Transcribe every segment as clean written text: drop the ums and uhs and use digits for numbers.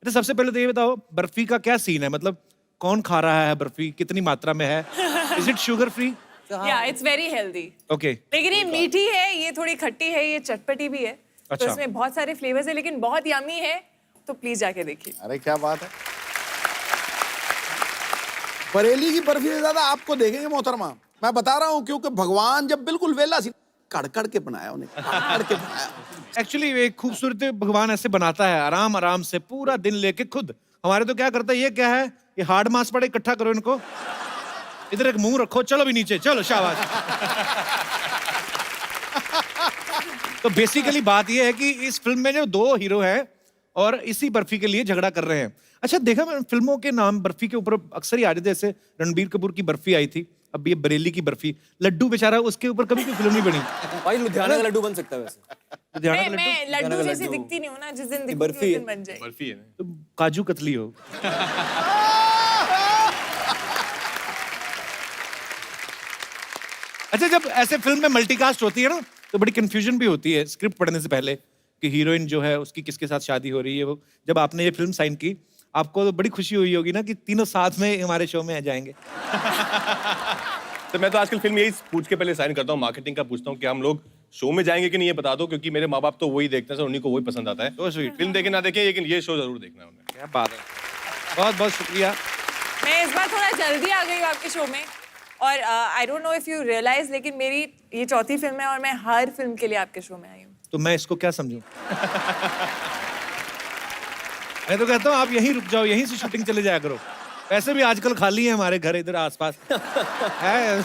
तो सबसे पहले तो ये बताओ बर्फी का क्या सीन है, मतलब कौन खा रहा है बर्फी, कितनी मात्रा में है, इज इट शुगर फ्री? या इट्स वेरी हेल्दी। ओके, लेकिन ये मीठी है, ये थोड़ी खट्टी है, ये चटपटी भी है। तो अच्छा। इसमें बहुत सारे फ्लेवर्स है, लेकिन बहुत यमी है। तो प्लीज जाके देखिए। अरे क्या बात है, बरेली की बर्फी से ज्यादा आपको देखेंगे मोहतरमा, मैं बता रहा हूँ, क्योंकि भगवान जब बिल्कुल वेला सी कड़ के बनाया उन्हें, कड़ के बनाया। एक्चुअली एक खूबसूरत भगवान ऐसे बनाता है आराम आराम से पूरा दिन लेके खुद। हमारे तो क्या करता है, ये क्या है, ये हार्ड मास पड़े, इकट्ठा करो इनको, इधर एक मुंह रखो, चलो भी नीचे, चलो शाबाश। तो बेसिकली बात ये है कि इस फिल्म में जो दो हीरो हैं और इसी बर्फी के लिए झगड़ा कर रहे हैं। अच्छा देखा मैंने फिल्मों के नाम बर्फी के ऊपर अक्सर ही आ रहे थे, जैसे रणबीर कपूर की बर्फी आई थी, अब ये बरेली की बर्फी, लड्डू बेचारा उसके ऊपर कभी कोई फिल्म नहीं बनी। भाई लुधियाना का लड्डू बन सकता है वैसे। लुधियाना का मैं लड्डू लड्डू जैसी दिखती नहीं हूँ ना, जिस दिन दिखूंगी उस बर्फी है। दिन बन जाएगी। बर्फी है ना। तो काजू कतली हो। अच्छा जब ऐसे फिल्म में मल्टीकास्ट होती है ना, तो बड़ी कंफ्यूजन भी होती है स्क्रिप्ट पढ़ने से पहले कि हीरोइन जो है उसकी किसके साथ शादी हो रही है। वो जब आपने ये फिल्म साइन की, आपको तो बड़ी खुशी हुई होगी ना कि तीनों साथ में हमारे शो में आ जाएंगे। तो मैं तो आजकल फिल्म यही पूछ के पहले साइन करता हूँ, मार्केटिंग का पूछता हूँ कि हम लोग शो में जाएंगे कि नहीं, ये बता दो, क्योंकि मेरे माँ बाप तो वही देखते हैं सर, उन्हीं को वही पसंद आता है। So sweet. फिल्म देखे ना देखे, लेकिन ये शो जरूर देखना है उन्हें। क्या बात है, बहुत बहुत शुक्रिया। मैं इस बार थोड़ा जल्दी आ गई हूँ आपके शो में, और I don't know if you realize, लेकिन मेरी ये चौथी फिल्म है और मैं हर फिल्म के लिए आपके शो में आई हूँ। तो मैं इसको क्या समझूं? मैं तो कहता हूँ आप यहीं रुक जाओ, यहीं से शूटिंग चले जाया करो। वैसे भी आजकल खाली है हमारे घर इधर आसपास है।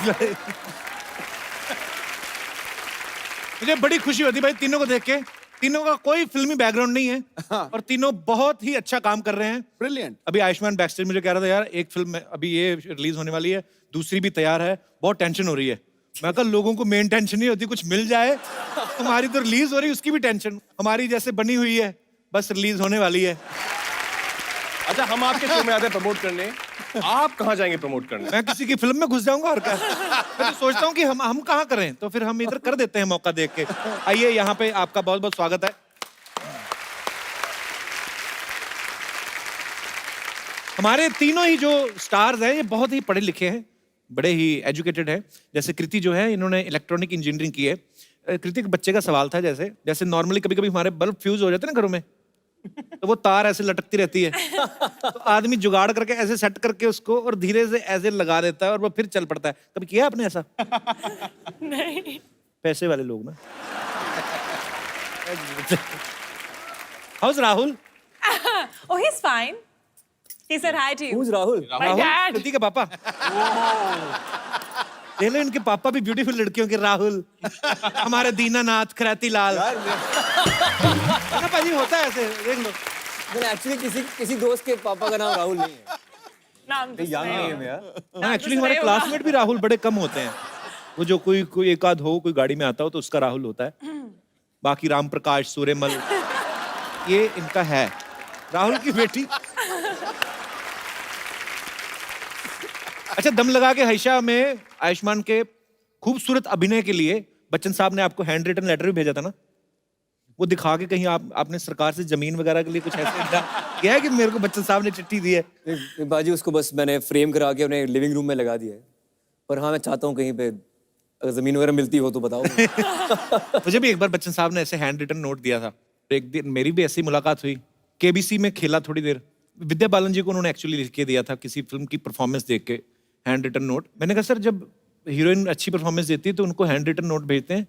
मुझे बड़ी खुशी होती भाई तीनों को देख के, तीनों का कोई फिल्मी बैकग्राउंड नहीं है और तीनों बहुत ही अच्छा काम कर रहे हैं। ब्रिलियंट। अभी आयुष्मान बैकस्टेज मुझे कह रहा था यार एक फिल्म में अभी ये रिलीज होने वाली है, दूसरी भी तैयार है, बहुत टेंशन हो रही है। मैं कहा लोगों को मेन टेंशन नहीं होती, कुछ मिल जाए। तुम्हारी तो रिलीज हो रही है उसकी भी टेंशन, हमारी जैसे बनी हुई है बस रिलीज होने वाली है। अच्छा हम आपके शो में आते हैं प्रमोट करने, आप कहाँ जाएंगे प्रमोट करने? मैं किसी की फिल्म में घुस जाऊंगा और क्या। मैं तो सोचता हूँ कि हम कहाँ करें, तो फिर हम इधर कर देते हैं मौका देख के। आइए यहाँ पे आपका बहुत बहुत स्वागत है। हमारे तीनों ही जो स्टार्स हैं ये बहुत ही पढ़े लिखे हैं, बड़े ही एजुकेटेड हैं। जैसे कृति जो है इन्होंने इलेक्ट्रॉनिक इंजीनियरिंग की है। कृति के बच्चे का सवाल था, जैसे जैसे नॉर्मली कभी कभी हमारे बल्ब फ्यूज हो जाते हैं ना घरों में, तो वो तार ऐसे लटकती रहती है, तो आदमी जुगाड़ करके ऐसे सेट करके उसको और धीरे से ऐसे लगा देता है और वो फिर चल पड़ता है। कभी किया आपने ऐसा? नहीं। पैसे वाले लोग ना। House Rahul? Oh, he's fine. He said hi to you. Who's Rahul? My dad. कृति के पापा। देख लो इनके पापा भी ब्यूटीफुल लड़कियों के, राहुल, हमारे दीनानाथ, खराती लाल। ना पाजी होता है ऐसे, देख लो। मैंने एक्चुअली किसी दोस्त के पापा का नाम राहुल नहीं है। नाम तो यंग सुनाओ। नेम है यार। हाँ एक्चुअली हमारे क्लासमेट भी राहुल बड़े कम होते हैं। वो जो कोई एक आध हो, कोई गाड़ी में आता हो तो उसका राहुल होता है। बाकी राम प्रकाश, सूर्यमल, ये इनका है। राहुल की बेटी। अच्छा दम लगा के हईशा में आयुष्मान के खूबसूरत अभिनय के लिए बच्चन साहब ने आपको हैंड रिटन लेटर भी भेजा था ना, वो दिखा के कहीं आपने सरकार से जमीन वगैरह के लिए कुछ ऐसे किया है कि मेरे को बच्चन साहब ने चिट्ठी दी है? बाजी उसको बस मैंने फ्रेम करा के अपने लिविंग रूम में लगा दिया है, पर हाँ मैं चाहता हूँ कहीं पे अगर जमीन वगैरह मिलती हो तो बताओ। मुझे भी एक बार बच्चन साहब ने ऐसे हैंड रिटन नोट दिया था। एक दिन मेरी भी ऐसी मुलाकात हुई, केबीसी में खेला थोड़ी देर, विद्या बालन जी को उन्होंने एक्चुअली लिख के दिया था किसी फिल्म की परफॉर्मेंस देख के, हैंड रिटन नोट। मैंने कहा सर जब हीरोइन अच्छी परफॉर्मेंस देती है तो उनको हैंड रिटन नोट भेजते हैं,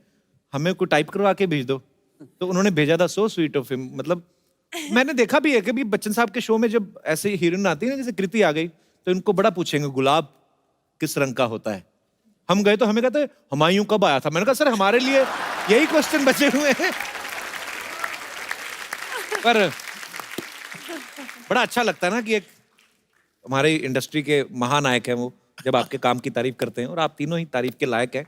हमें कोई टाइप करवा के भेज दो। तो उन्होंने भेजा था, सो स्वीट ऑफ हिम। मतलब मैंने देखा भी है कि बच्चन साहब के शो में जब ऐसे हीरोइन आती है ना, जैसे कृति आ गई, तो इनको बड़ा पूछेंगे गुलाब किस रंग का होता है। हम गए तो हमें कहते हुमायूं कब आया था। मैंने कहा सर हमारे लिए यही क्वेश्चन बचे हुए हैं। पर बड़ा अच्छा लगता है ना कि एक हमारी इंडस्ट्री के महानायक हैं वो, जब आपके काम की तारीफ करते हैं, और आप तीनों ही तारीफ के लायक हैं।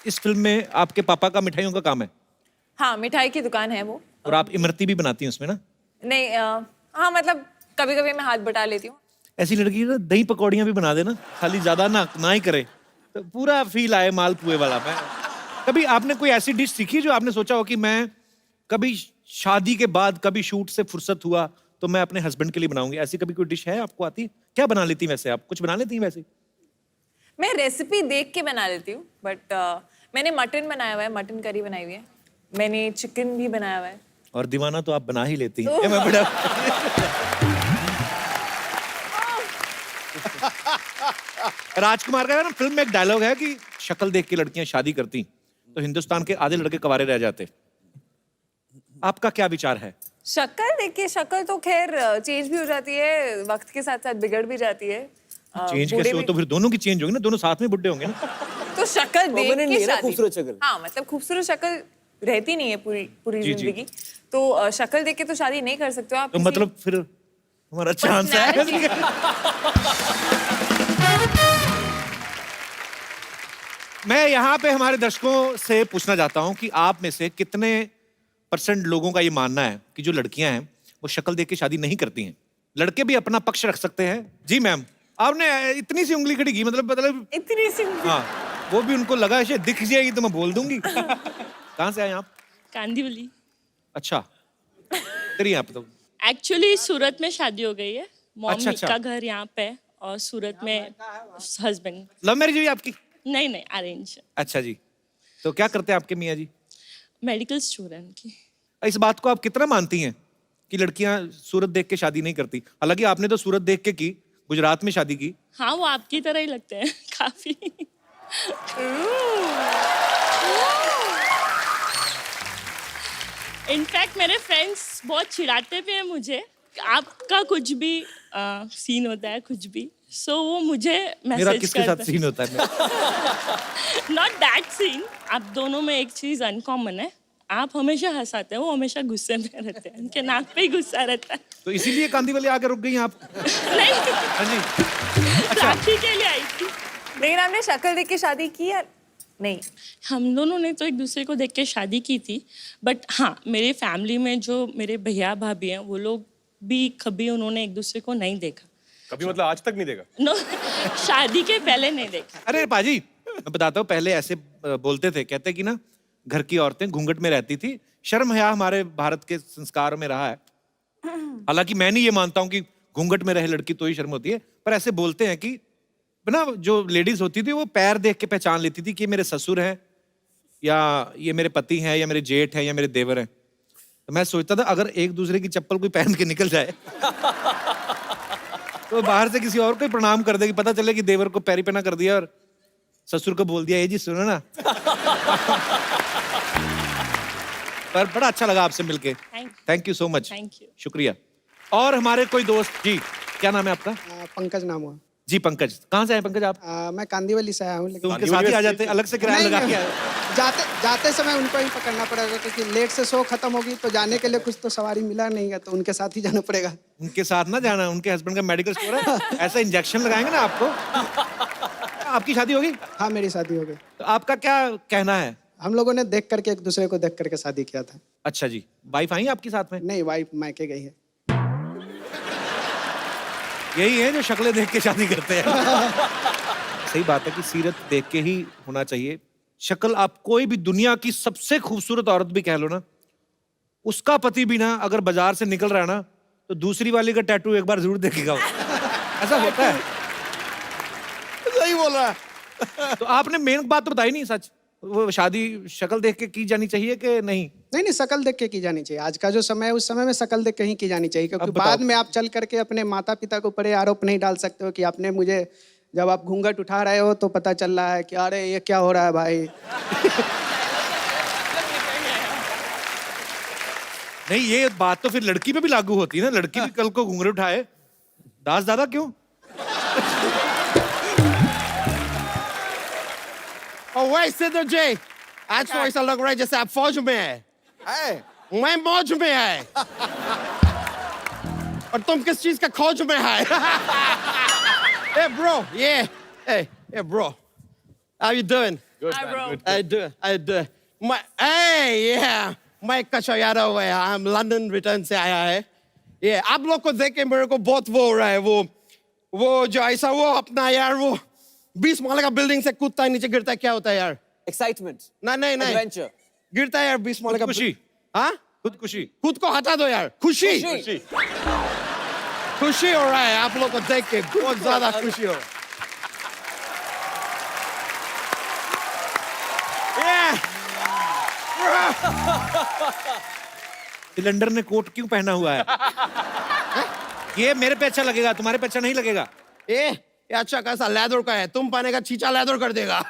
इस फिल्म में आपके पापा का मिठाइयों का काम है? हाँ, मिठाई की दुकान है वो। और आप इमरती भी बनाती हैं उसमें ना? नहीं, हाँ मतलब कभी कभी मैं हाथ बटा लेती हूँ। ऐसी लड़की ना दही पकौड़ियाँ भी बना देना, खाली ज्यादा ना ही करे, तो पूरा फील आए मालपुए वाला। मैं कभी आपने कोई ऐसी डिश सीखी जो आपने सोचा हो कि मैं कभी शादी के बाद कभी शूट से फुर्सत हुआ तो मैं अपने हस्बैंड के लिए बनाऊंगी, ऐसी कभी कोई डिश है आपको आती? क्या बना लेती हैं वैसे आप? कुछ बना लेती हैं वैसे? मैं रेसिपी देख के बना लेती हूँ, बट मैंने मटन बनाया हुआ है, मटन करी बनाई हुई है, मैंने चिकन भी बनाया हुआ है। और दीवाना तो आप बना ही लेती हैं। मैं बड़ा राजकुमार का है ना फिल्म में एक डायलॉग है कि शक्ल देख के लड़कियां शादी करती तो हिंदुस्तान के आधे लड़के कवारे रह जाते। आपका क्या विचार है? शक्ल देखिए, शक्ल तो खैर चेंज भी हो जाती है, वक्त के साथ साथ बिगड़ भी जाती है। चेंज बूढ़े कैसे हो? भी- तो फिर दोनों की चेंज होगी ना, दोनों साथ में बुढ़े होंगे ना। तो शक्ल देख Permanent नहीं के है ना शादी। खूबसूरत शक्ल। हाँ, मतलब खूबसूरत शक्ल रहती नहीं है पूरी पूरी जी, जी। जिंदगी, तो शक्ल देख के तो शादी नहीं कर सकते हो आप। तो किसी- मतलब फिर हमारा चांस है। मैं यहाँ पे हमारे दर्शकों से पूछना चाहता हूँ कि आप में से कितने % लोगों का ये मानना है कि जो लड़कियां हैं वो शक्ल देख के शादी नहीं करती हैं? लड़के भी अपना पक्ष रख सकते हैं। जी मैम, आपने इतनी सी उंगली खड़ी की, मतलब इतनी सी हाँ, वो भी उनको लगा शायद दिख जाएगी तो मैं बोल दूंगी। कहाँ से आए आप? कांदीवली। अच्छा, तेरी आप तो एक्चुअली सूरत में शादी हो गई है, मॉम अच्छा, अच्छा। का घर यहाँ पे है और सूरत में हस्बैंड। लव मैरिज हुई आपकी? नहीं अरेंज। अच्छा जी, तो क्या करते हैं आपके मियाँ जी? मेडिकल स्टूडेंट की। इस बात को आप कितना मानती हैं कि लड़कियां सूरत देख के शादी नहीं करती? हालांकि आपने तो सूरत देख के की, गुजरात में शादी की। हाँ, वो आपकी तरह ही लगते हैं काफी। इनफैक्ट मेरे फ्रेंड्स बहुत चिढ़ाते भी हैं मुझे, आपका कुछ भी सीन होता है कुछ भी, सो वो मुझे मेरा मैसेज किसके साथ सीन होता है? Not that scene. आप दोनों में एक चीज अनकॉमन है, आप हमेशा हंसाते हैं, वो हमेशा गुस्से में रहते हैं, उनके नाक पे ही गुस्सा रहता है। तो इसीलिए कांदी वाले आके रुक गई आप? नहीं, हाँ जी। राखी के लिए आई थी। लेकिन आपने शक्ल देख के शादी की या नहीं? हम दोनों ने तो एक दूसरे को देख के शादी की थी, बट हाँ, मेरे फैमिली में जो मेरे भैया भाभी हैं वो लोग भी कभी उन्होंने एक दूसरे को नहीं देखा। कभी मतलब आज तक नहीं देखा? नो, शादी के पहले नहीं देखा। अरे पाजी, मैं बताता हूँ, पहले ऐसे बोलते थे, कहते कि ना घर की औरतें घूंघट में रहती थी, शर्म हया हमारे भारत के संस्कार में रहा है। हालांकि मैं नहीं ये मानता हूँ कि घूंघट में रहे लड़की तो ही शर्म होती है, पर ऐसे बोलते हैं कि ना जो लेडीज होती थी वो पैर देख के पहचान लेती थी कि ये मेरे ससुर हैं या ये मेरे पति हैं या मेरे जेठ हैं या मेरे देवर हैं। तो मैं सोचता था अगर एक दूसरे की चप्पल कोई पहन के निकल जाए तो बाहर से किसी और को ही प्रणाम कर दे कि पता चले कि देवर को पैरी पहना कर दिया और ससुर को बोल दिया ये जी सुनो ना। पर बड़ा अच्छा लगा आपसे मिलके। Thank you so much. Thank you. शुक्रिया। और हमारे कोई दोस्त जी, क्या नाम है आपका? पंकज नाम हुआ। जी पंकज, कहाँ से आए पंकज आप? मैं कांदीवली से आया हूँ, तो लेकिन उनके साथ ही आ जाते, अलग से किराया नहीं, लगा के नहीं, आए? जाते समय उनको ही पकड़ना पड़ेगा क्योंकि लेट से शो खत्म होगी तो जाने के लिए कुछ तो सवारी मिला नहीं है, तो उनके साथ ही जाना पड़ेगा। उनके साथ ना जाना, उनके हस्बैंड का मेडिकल स्टोर है, ऐसा इंजेक्शन लगाएंगे ना आपको। आपकी शादी होगी? हाँ, मेरी शादी हो गई। तो आपका क्या कहना है? हम लोगों ने देख करके एक दूसरे को देख करके शादी किया था। अच्छा जी, वाइफ आई आपकी साथ में? नहीं, वाइफ मायके गई है। यही है जो शक्लें देख के शादी करते हैं। सही बात है कि सीरत देख के ही होना चाहिए। शक्ल आप कोई भी दुनिया की सबसे खूबसूरत औरत भी कह लो ना, उसका पति भी ना अगर बाजार से निकल रहा है ना तो दूसरी वाली का टैटू एक बार जरूर देखेगा। ऐसा होता है। सही बोल रहा है। तो आपने मेन बात तो बताई नहीं, सच वो शादी शक्ल देख के की जानी चाहिए कि नहीं? नहीं, शक्ल देख के की जानी चाहिए। आज का जो समय है उस समय में शक्ल देख के ही की जानी चाहिए, क्योंकि अब बताओ। बाद में आप चल करके अपने माता पिता को बड़े आरोप नहीं डाल सकते हो कि आपने मुझे, जब आप घूंघट उठा रहे हो तो पता चल रहा है कि अरे ये क्या हो रहा है भाई। नहीं, ये बात तो फिर लड़की पे भी लागू होती है ना, लड़की भी कल को घूंघट उठाए, दास दादा क्यों? और वैसे तो जय आज तो ऐसा लग रहा है जैसे आप फौज में है। मैं मौज में है और तुम किस चीज का खोज में है? Hey bro, yeah. Hey bro. How you doing? Good, Hi, man, bro. good. How you doing? Hey, yeah. मैं कशो यादव है, हम लंदन रिटर्न से आया है। ये आप लोग को देख के मेरे को बहुत वो हो रहा है, वो जो ऐसा वो अपना यार वो 20 माले का बिल्डिंग से कूदता है नीचे गिरता है, क्या होता है यार? एक्साइटमेंट, नहीं नहीं नहीं, एडवेंचर, गिरता है यार 20 माले का। खुदकुशी। हाँ, खुदकुशी। खुद को हटा दो यार। खुशी खुशी हो रहा है आप लोग को देख के, बहुत ज्यादा खुशी हो रहा है। सिलेंडर ने कोट क्यों पहना हुआ है? ये मेरे पे अच्छा लगेगा, तुम्हारे पे अच्छा नहीं लगेगा। ये अच्छा कैसा लेदर का है, तुम पाने का चीचा लेदर कर देगा।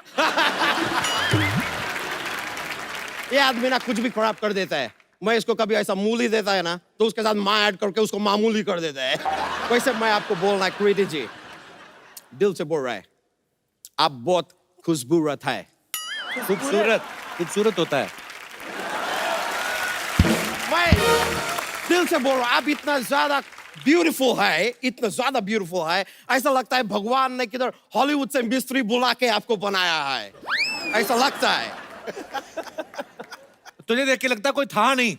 ये आदमी ना कुछ भी खराब कर देता है। मैं इसको कभी ऐसा मूली देता है ना तो उसके साथ माँ ऐड करके उसको मामूली कर देता है। वैसे मैं आपको बोलना है कृति जी, दिल से बोल रहा है, आप बहुत खुशबूरत है। खूबसूरत खूबसूरत होता है। मैं दिल से बोल रहा हूँ, आप इतना ज्यादा ब्यूटीफुल है, इतना ज्यादा ब्यूटीफुल है, ऐसा लगता है भगवान ने किधर हॉलीवुड से मिस्त्री बुला के आपको बनाया है, ऐसा लगता है। तुझे देख के लगता कोई था नहीं।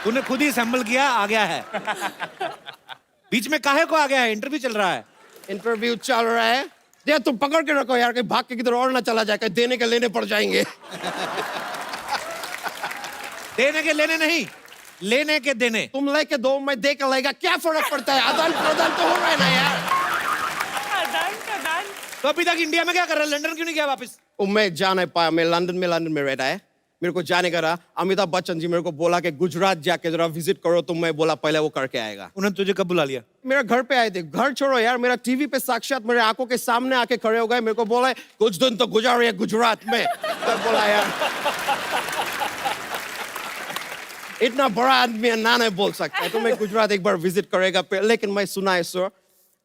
तूने खुद ही असेंबल किया, आ गया है। बीच में काहे को आ गया है? इंटरव्यू चल रहा है। इंटरव्यू चल रहा है, ये तुम पकड़ के रखो यार, कहीं भाग के किधर और ना चला जाए, कहीं देने के लेने पड़ जाएंगे। देने के लेने नहीं, लेने के देने। तुम लेके दो, मैं दे के लेगा, क्या फर्क पड़ता है? आदान प्रदान तो हो रहा है ना यार। आदान प्रदान। तो अभी तक इंडिया में क्या कर रहा है? लंदन क्यों नहीं गया वापस? मैं जा नहीं पाया, मैं लंदन में रहता है, मेरे को जाने का रहा। अमिताभ बच्चन जी मेरे को बोला कि गुजरात जाके जरा विजिट करो, तो मैं बोला पहले वो करके आएगा। उन्होंने तुझे कब बुला लिया? मेरे घर पे आए थे, घर छोड़ो यार, मेरा टीवी पे साक्षात मेरे आंखों के सामने आके खड़े हो गए, मेरे को बोला कुछ दिन तो गुजारे गुजरात में। मैं बोला यार इतना बड़ा आदमी है, ना नहीं बोल सकता, तो मैं गुजरात एक बार विजिट करेगा। लेकिन मैं सुना है सर,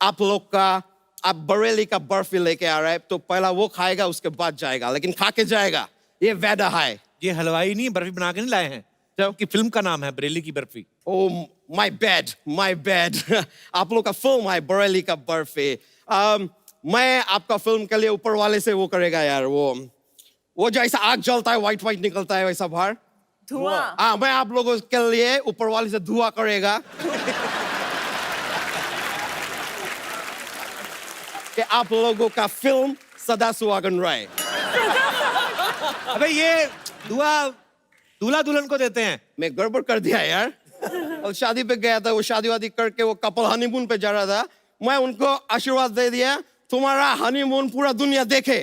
आप लोग का, आप बरेली का बर्फी लेके आ रहा है, तो पहला वो खाएगा उसके बाद जाएगा, लेकिन खा के जाएगा, ये वादा है। ये हलवाई नहीं, बर्फी बना के नहीं लाए हैं। कि फिल्म का नाम है बरेली की barfi. Oh, my bad, my bad. आप लोग का फिल्म है बरेली का बर्फी। मैं आपका फिल्म के लिए ऊपर वाले से वो करेगा यार, वो जो ऐसा आग जलता है, व्हाइट व्हाइट निकलता है वैसा बाहर, धुआं। हाँ, मैं आप लोगों के लिए ऊपर वाले से धुआं करेगा कि आप लोगों का फिल्म सदा सुहागन रहे। अबे ये दूल्हा दुल्हन को देते हैं। मैं गड़बड़ कर दिया यार। और शादी पे गया था, वो शादी वादी करके वो कपल हनीमून पे जा रहा था, मैं उनको आशीर्वाद दे दिया, तुम्हारा हनीमून पूरा दुनिया देखे।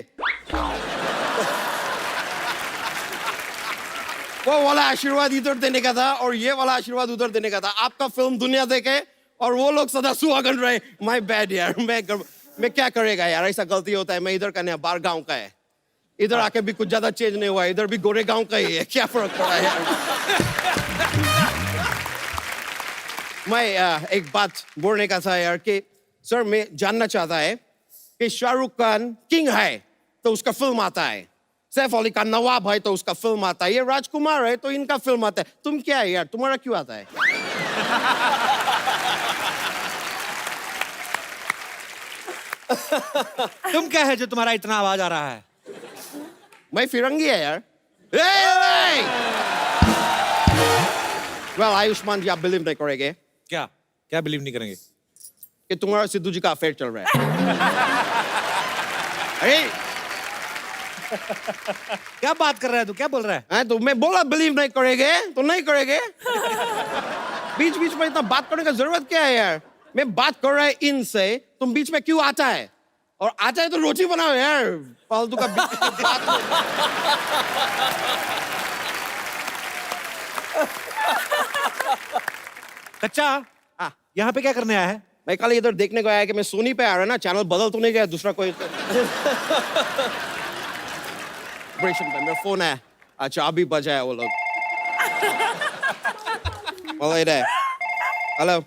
वो वाला आशीर्वाद इधर देने का था और ये वाला आशीर्वाद उधर देने का था। आपका फिल्म दुनिया देखे और वो लोग सदा सुहागन रहे। माय बैड यार, मैं क्या करेगा यार, ऐसा गलती होता है। मैं इधर का नहीं, बाहर गांव का है, इधर आके भी कुछ ज्यादा चेंज नहीं हुआ, इधर भी गोरे गांव का ही है, क्या फर्क पड़ा यार। मैं एक बात बोलने का था यार कि सर, मैं जानना चाहता है कि शाहरुख खान किंग है तो उसका फिल्म आता है, सैफ अली खान नवाब है तो उसका फिल्म आता है, ये राजकुमार है तो इनका फिल्म आता है, तुम क्या है यार, तुम्हारा क्यों आता है? तुम क्या है जो तुम्हारा इतना आवाज आ रहा है? मैं फिरंगी है यार। वेल आयुष्मान जी, आप बिलीव नहीं करेंगे क्या क्या बिलीव नहीं करेंगे? कि तुम्हारा सिद्धू जी का अफेयर चल रहा है। अरे क्या बात कर रहा है तू? क्या बोल रहा है? तो मैं बोला बिलीव नहीं करेंगे तो नहीं करेंगे। बीच बीच में इतना बात करने का जरूरत क्या है यार? मैं बात कर रहा है इनसे, तुम बीच में क्यों आता है? और आता है तो रोटी बनाओ यार, फालतू का बात। कच्चा, यहाँ पे क्या करने आया है? मैं कल इधर देखने को आया कि मैं सोनी पे आ रहा है ना, चैनल बदल तो नहीं गया दूसरा कोई? ऑपरेशन पे मेरा फोन है। अच्छा, अभी बजाया वो लोग। बोलो इधर। हेलो।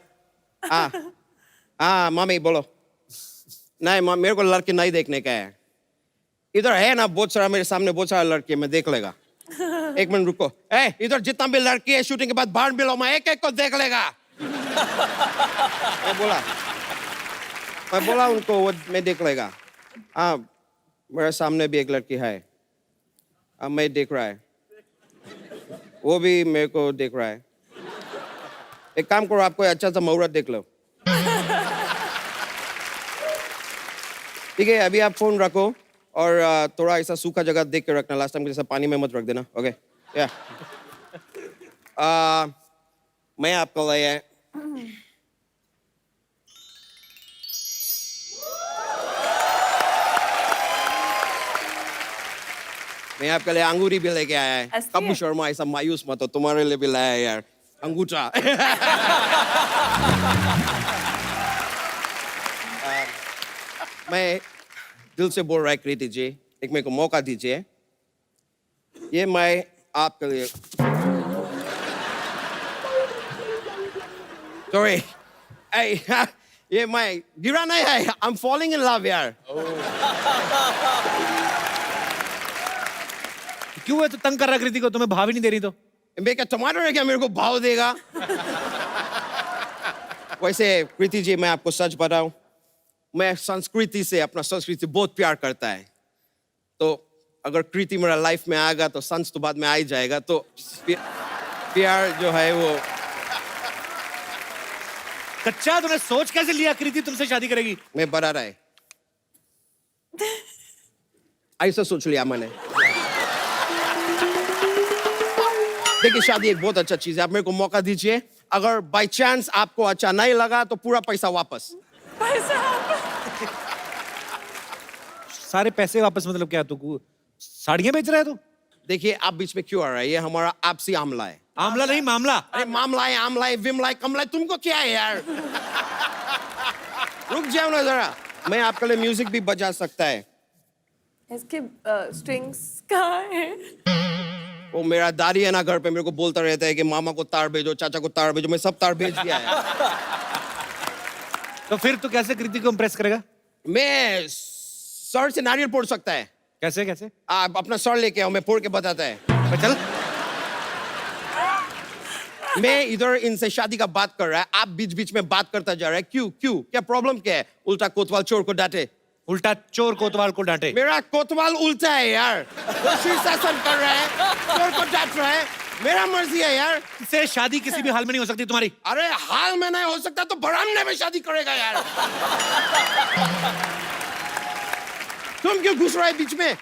हाँ मम्मी बोलो। नहीं मेरे को लड़की नहीं देखने का है। इधर है ना बहुत सारा, मेरे सामने बहुत सारा लड़की है, मैं देख लेगा। एक मिनट रुको। इधर जितना भी लड़की है शूटिंग के बाद बाहर मिलो, मैं एक एक को देख लेगा। मैं बोला उनको, वो मैं देख लेगा। हाँ, मेरे सामने भी एक लड़की है, अब मैं देख रहा है, वो भी मेरे को देख रहा है। एक काम करो, आप कोई अच्छा सा मुहूर्त देख लो। ठीक है, अभी आप फोन रखो और थोड़ा ऐसा सूखा जगह देख के रखना, लास्ट टाइम के जैसा पानी में मत रख देना, ओके? या मैं आपको लाया है मैं आपके लिए अंगूरी भी लेके आया है। असली कबू है? शर्मा ऐसा मायूस मत हो, तुम्हारे लिए भी लाया है यार अंगूठा। मैं दिल से बोल रहा है कृति जी, एक मेरे को मौका दीजिए। ये मैं आपके लिए सॉरी ये मैं गिरा नहीं है, I am falling in love यार। क्यों है तो तंग कर रहा कृति को, तुम्हें भाव ही नहीं दे रही तो? मैं क्या टमाटर है क्या मेरे को भाव देगा? वैसे कृति जी मैं आपको सच बताऊं, मैं संस्कृति से, अपना संस्कृति बहुत प्यार करता है। तो अगर कृति मेरा लाइफ में आएगा तो संस तो बाद में आ ही जाएगा। तो प्यार जो है वो कच्चा तूने सोच कैसे लिया कृति तुमसे शादी करेगी? मैं बता रहा है, ऐसा सोच लिया मैंने। देखिए शादी एक बहुत अच्छा चीज है, आप मेरे को मौका दीजिए। अगर बाय चांस आपको अच्छा नहीं लगा तो पूरा पैसा वापस। सारे पैसे वापस मतलब क्या? तू साड़ियां बेच रहा है तू? देखिए आप बीच में क्यों आ रहा है, ये हमारा आपसी आमला है। आमला नहीं मामला। अरे मामला है, आमला है, विमला है, कमला है, तुमको क्या है यार? रुक जाओ ना जरा, मैं आपके लिए म्यूजिक भी बजा सकता है। इसके स्ट्रिंग्स कहाँ हैं? वो मेरा दादी है ना घर पे, मेरे को बोलता रहता है कि मामा को तार भेजो, चाचा को तार भेजो, मैं सब तार भेज दिया है। तो फिर तू कैसे कृति को इम्प्रेस करेगा? मैं सर से नारियल फोड़ सकता है। कैसे कैसे? आप अपना सर लेके आओ, मैं फोड़ के बताता है। चल। मैं इधर इनसे शादी का बात कर रहा है, आप बीच बीच में बात करता जा रहा है। क्यों क्यों, क्या प्रॉब्लम क्या है? उल्टा कोतवाल चोर को डांटे। उल्टा चोर कोतवाल को डांटे। मेरा कोतवाल उल्टा है यार, वो शीर्षासन कर रहा है, चोर को डांट रहा है। मेरा मर्जी है यार। इससे शादी किसी भी हाल में नहीं हो सकती तुम्हारी। अरे हाल में नहीं हो सकता तो बरामदे में शादी करेगा यार। तुम क्यों घुस रहे हो बीच में?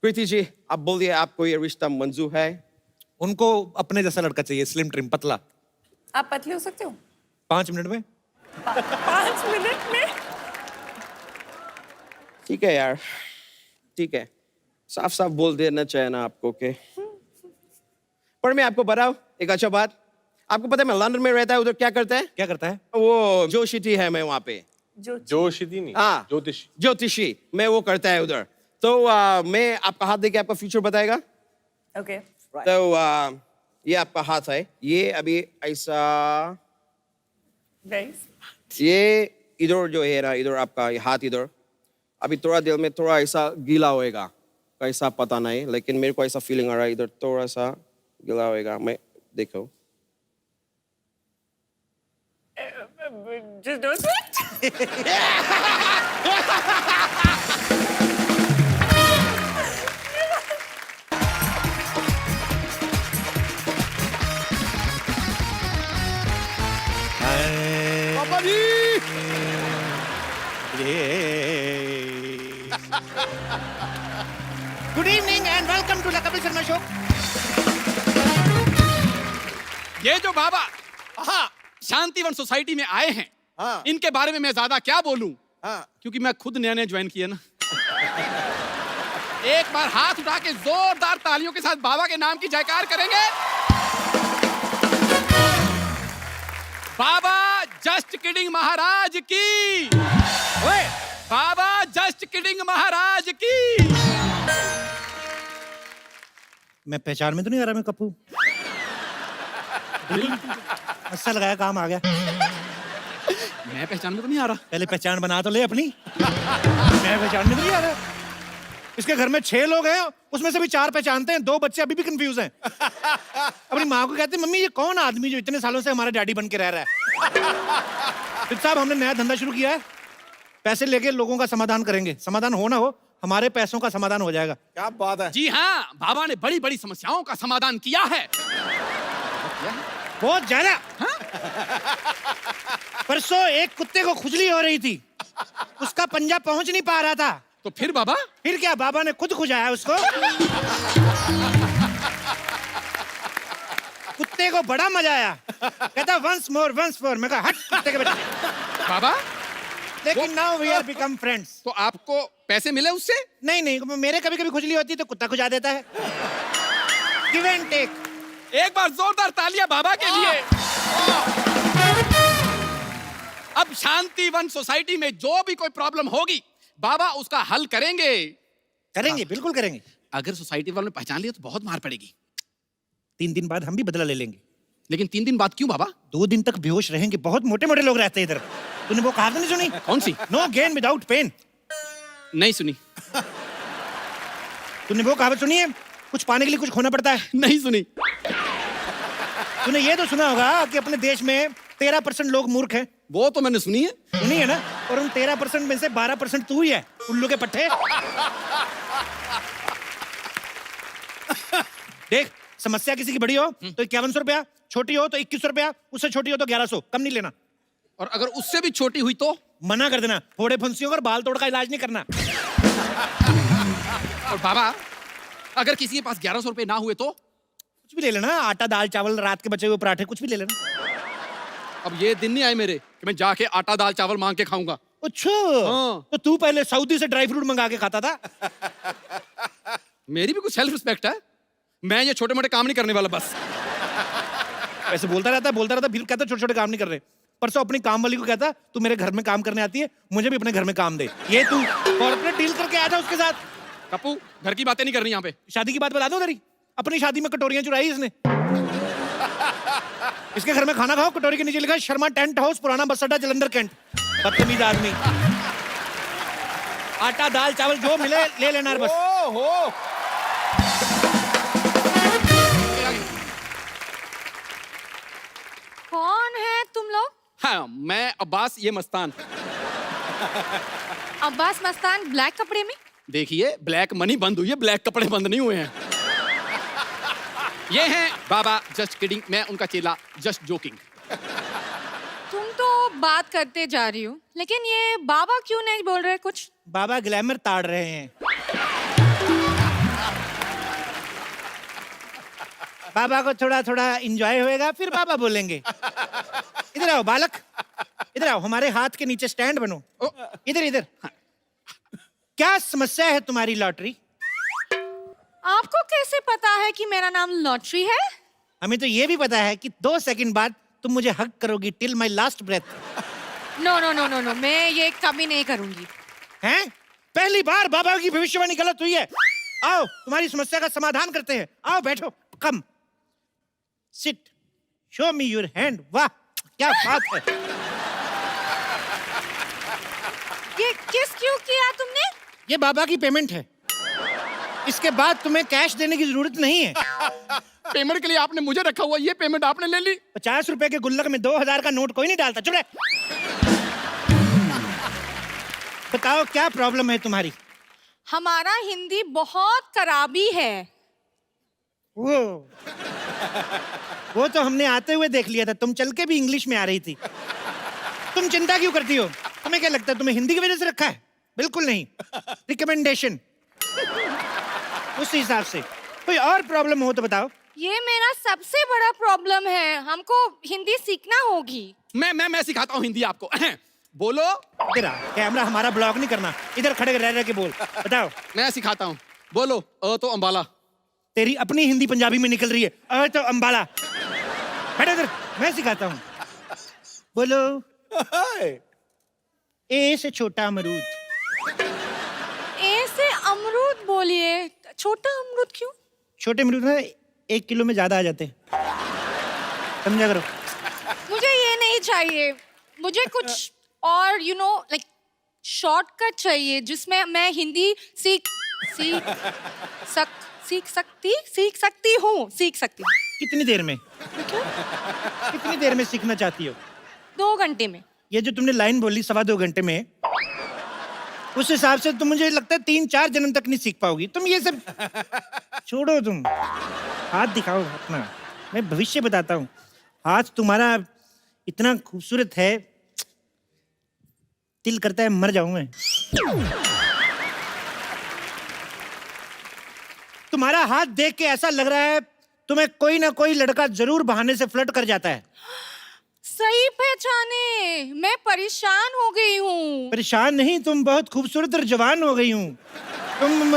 कृति जी आप बोलिए, आपको ये रिश्ता मंजूर है? उनको अपने जैसा लड़का चाहिए, स्लिम ट्रिम पतला। आप पतले हो सकते हो? 5 मिनट में। 5 मिनट में? ठीक है यार, ठीक है, साफ साफ बोल देना चाहिए ना आपको के। पर मैं आपको बताऊं एक अच्छा बात, आपको पता है मैं लंदन में रहता है, उधर क्या करता है? क्या करता है? वो जोशिटी है, मैं वहां पे जोशिती नहीं, हाँ ज्योतिष। ज्योतिषी, मैं वो करता है उधर। तो मैं आपका हाथ देके आपका फ्यूचर बताएगा। ओके। तो ये आपका हाथ है, ये अभी ऐसा, ये इधर जो है ना, इधर आपका ये हाथ इधर, अभी थोड़ा देर में थोड़ा ऐसा गीला होएगा, कैसा पता नहीं, लेकिन मेरे को ऐसा फीलिंग आ रहा है इधर थोड़ा सा गीला होएगा। मैं देखो Just don't sweat. पापा ji good evening and welcome to the Kapil Sharma show. ये जो बाबा हाँ शांतिवन सोसाइटी में आए हैं, हाँ। इनके बारे में मैं ज्यादा क्या बोलूं, हाँ। क्योंकि मैं खुद नया नया ज्वाइन किया ना। एक बार हाथ उठा के जोरदार तालियों के साथ बाबा के नाम की जयकार करेंगे। बाबा जस्ट किडिंग महाराज की। ओए, बाबा जस्ट किडिंग महाराज की। मैं पहचान में तो नहीं आ रहा मैं कप्पू? अच्छा लगाया, काम आ गया। मैं पहचान में तो नहीं आ रहा। पहले पहचान बना तो ले अपनी। मैं पहचान में तो नहीं आ रहा। इसके घर में 6 लोग हैं, उसमें से भी 4 पहचानते हैं, 2 बच्चे अभी भी कंफ्यूज हैं। अपनी माँ को कहते हैं मम्मी ये कौन आदमी जो इतने सालों से हमारे डैडी बन के रह रहा है। फिर साहब हमने नया धंधा शुरू किया है, पैसे लेके लोगों का समाधान करेंगे। समाधान हो ना हो, हमारे पैसों का समाधान हो जाएगा। क्या बात है। जी हाँ, बाबा ने बड़ी बड़ी समस्याओं का समाधान किया है। बहुत ज्यादा। परसों एक कुत्ते को खुजली हो रही थी, उसका पंजा पहुंच नहीं पा रहा था, तो फिर बाबा? फिर क्या, बाबा ने खुद खुजाया उसको। कुत्ते को बड़ा मजा आया, कहता वंस मोर। मैं कहा हट कुत्ते के बच्चे। बाबा लेकिन now we are become friends. तो आपको पैसे मिले उससे? नहीं, मेरे कभी कभी खुजली होती है तो कुत्ता खुजा देता है। Give and take. एक बार जोरदार तालियां बाबा के लिए। अब शांतिवन सोसाइटी में जो भी कोई प्रॉब्लम होगी बाबा उसका हल करेंगे। बिल्कुल करेंगे। अगर सोसाइटी वालों ने पहचान लिया तो बहुत मार पड़ेगी। 3 दिन बाद हम भी बदला ले लेंगे। लेकिन 3 दिन बाद क्यों बाबा? 2 दिन तक बेहोश रहेंगे, बहुत मोटे मोटे लोग रहते हैं इधर। तूने वो कहावत नहीं सुनी? कौन सी? No gain without pain. नहीं सुनी। तूने वो कहावत सुनी है, कुछ पाने के लिए कुछ खोना पड़ता है? नहीं सुनी। तूने ये तो सुना होगा कि अपने देश में 13% लोग मूर्ख हैं। वो तो मैंने सुनी है। सुनी है ना? और उन 13% में से 12% तू ही है, उल्लू के पट्टे। देख, समस्या किसी की बड़ी हो तो 5100 रुपया, छोटी हो तो 2100 रुपया, उससे छोटी हो तो 1100, कम नहीं लेना। और अगर उससे भी छोटी हुई तो? मना कर देना, फोड़े फुंसियों और बाल तोड़ का इलाज नहीं करना। और बाबा अगर किसी के पास 1100 रुपए ना हुए तो? कुछ भी ले लेना, आटा दाल चावल, रात के बचे हुए पराठे, कुछ भी ले लेना। अब ये दिन नहीं आए मेरे कि मैं जाके आटा दाल चावल मांग के खाऊंगा। अच्छा, हाँ। तो तू पहले सऊदी से ड्राई फ्रूट मंगा के खाता था। मेरी भी कुछ सेल्फ रिस्पेक्ट है। मैं ये छोटे मोटे काम नहीं करने वाला बस। ऐसे बोलता रहता, फिर कहता छोटे छोटे काम नहीं कर रहे। परसों अपनी काम वाली को कहता तू मेरे घर में काम करने आती है, मुझे भी अपने घर में काम दे। ये तू कॉर्पोरेट डील करके आया था उसके साथ। कप्पू घर की बातें नहीं करनी यहाँ पे। शादी की बात बता दो तेरी। अपनी शादी में कटोरियां चुराई इसने। इसके घर में खाना खाओ, कटोरी के नीचे लिखा है शर्मा टेंट हाउस, पुराना बस अड्डा, जलंधर कैंट। बदतमीज आदमी। आटा दाल चावल जो मिले ले लेना बस। कौन है तुम लोग? हाँ मैं अब्बास, ये मस्तान। अब्बास मस्तान ब्लैक कपड़े में? देखिए ब्लैक मनी बंद हुई है, ब्लैक कपड़े बंद नहीं हुए हैं। ये हैं बाबा जस्ट किडिंग, मैं उनका चेला जस्ट जोकिंग। तुम तो बात करते जा रही हो, लेकिन ये बाबा क्यों नहीं बोल रहे कुछ? बाबा ग्लैमर ताड़ रहे हैं। बाबा को थोड़ा थोड़ा एंजॉय होएगा, फिर बाबा बोलेंगे। इधर आओ बालक, इधर आओ, हमारे हाथ के नीचे स्टैंड बनो। इधर इधर। क्या समस्या है तुम्हारी लॉटरी? आपको कैसे पता है कि मेरा नाम लॉटरी है? हमें तो ये भी पता है कि 2 सेकंड बाद तुम मुझे हग करोगी till my last breath. No no no no no, मैं ये कभी नहीं करूंगी। हैं? पहली बार बाबा की भविष्यवाणी गलत हुई है। आओ तुम्हारी समस्या का समाधान करते हैं। आओ बैठो, come sit, show me your hand. वाह क्या बात है। ये किस क्यों किया तुमने? ये बाबा की पेमेंट है, इसके बाद तुम्हें कैश देने की जरूरत नहीं है। पेमेंट के लिए आपने मुझे रखा हुआ, ये पेमेंट आपने ले ली। 50 रुपए के गुल्लक में 2000 का नोट कोई नहीं डालता। चुप रहे। बताओ क्या प्रॉब्लम है तुम्हारी? हमारा हिंदी बहुत खराबी है। वो तो हमने आते हुए देख लिया था, तुम चल के भी इंग्लिश में आ रही थी। तुम चिंता क्यों करती हो? तुम्हें क्या लगता है तुम्हें हिंदी की वजह से रखा है? बिल्कुल नहीं, रिकमेंडेशन। उस हिसाब से कोई और प्रॉब्लम हो तो बताओ। ये मेरा सबसे बड़ा प्रॉब्लम है, हमको हिंदी सीखना होगी। मैं सिखाता हूँ हिंदी आपको। बोलो। इधर आ, कैमरा हमारा ब्लॉक नहीं करना, इधर खड़े रह रह के बोल। बताओ। मैं सिखाता हूँ, बोलो। अ तो अंबाला। तेरी अपनी हिंदी पंजाबी में निकल रही है। अ तो अंबाला। बैठ इधर, मैं सिखाता हूँ। बोलो। ए से छोटा अमरूद। ए से अमरूद बोलिए। छोटा अमरूद क्यों? छोटे अमरूद ना 1 किलो में ज्यादा आ जाते हैं, समझा करो। मुझे ये नहीं चाहिए, मुझे कुछ और लाइक शॉर्टकट चाहिए जिसमें मैं हिंदी सीख सकती हूँ। कितनी देर में? कितनी देर में सीखना चाहती हो? 2 घंटे में। ये जो तुमने लाइन बोली 2.25 घंटे में, उस हिसाब से तुम, मुझे लगता है 3-4 जन्म तक नहीं सीख पाओगी तुम। ये सब छोड़ो, तुम हाथ दिखाओ अपना, मैं भविष्य बताता हूँ। हाथ तुम्हारा इतना खूबसूरत है, दिल करता है मर जाऊं मैं। तुम्हारा हाथ देख के ऐसा लग रहा है तुम्हें कोई ना कोई लड़का जरूर बहाने से फ्लर्ट कर जाता है। सही पहचाने, मैं परेशान हो गई हूँ। परेशान नहीं, तुम बहुत खूबसूरत और जवान हो गई हूँ। तुम